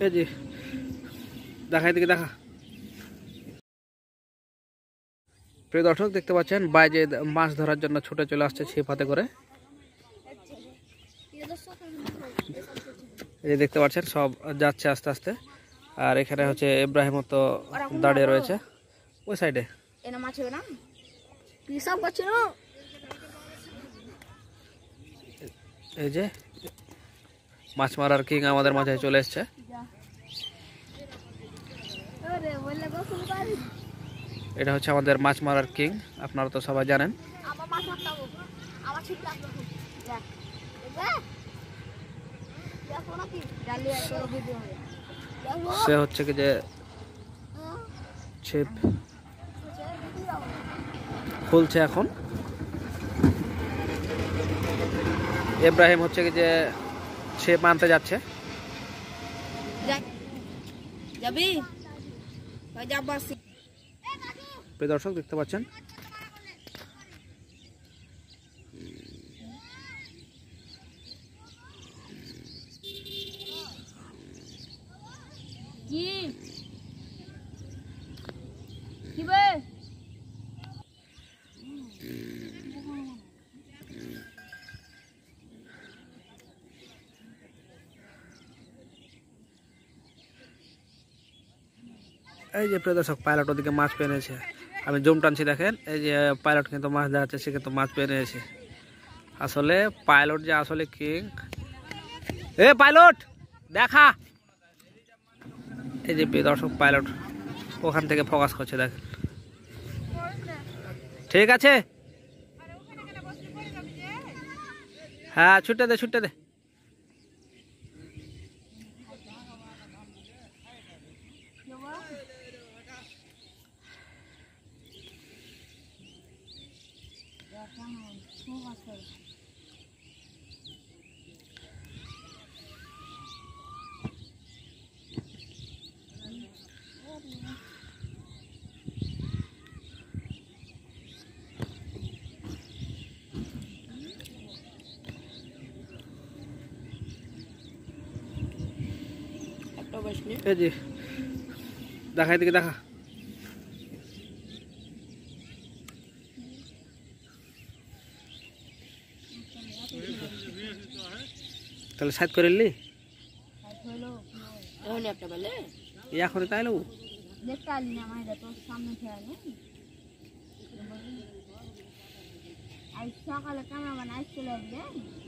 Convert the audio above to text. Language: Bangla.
এই যে দেখা এদিকে দেখা। প্রিয় দর্শক দেখতে পাচ্ছেন বাইরে মাছ ধরার জন্য ছুটে চলে আসছে ছিপ হাতে করে। এই দেখতে পাচ্ছেন সব যাচ্ছে আস্তে আস্তে। আর এখানে হচ্ছে ইব্রাহিম তো দাঁড়িয়ে রয়েছে ওই সাইডে। এই যে মাছ মারার কিং আমাদের মাঝে চলে এসছে। এটা হচ্ছে আমাদের মাছ মারার কিং, আপনারা তো সবাই জানেন। সে হচ্ছে কি যে ছিপ খুলছে এখন। ইব্রাহিম হচ্ছে কি যে ছিপ আনতে যাচ্ছে। প্রিয় দর্শক দেখতে পাচ্ছেন এই যে প্রিয় দর্শক পাইলট ওদিকে মাছ পেয়ে নিয়েছে। আমি জুম টানছি দেখেন, এই যে পাইলট কিন্তু মাছ দেখাচ্ছে, সে কিন্তু মাছ পেয়ে নিয়েছে। আসলে পাইলট যে আসলে কিং। এ পাইলট দেখা। এই যে প্রিয় দর্শক পাইলট ওখান থেকে ফোকাস করছে দেখেন। ঠিক আছে, হ্যাঁ ছুটে দে ছুটে দে। এই যে দেখা এদিকে দেখা। তাহলে সাইড করে নিলি এখন তাই লো দেখতে আলি না আমার তো সামনে খেয়ালে আজ সকালে ক্যামেরাম্যান আসছিল একদিন।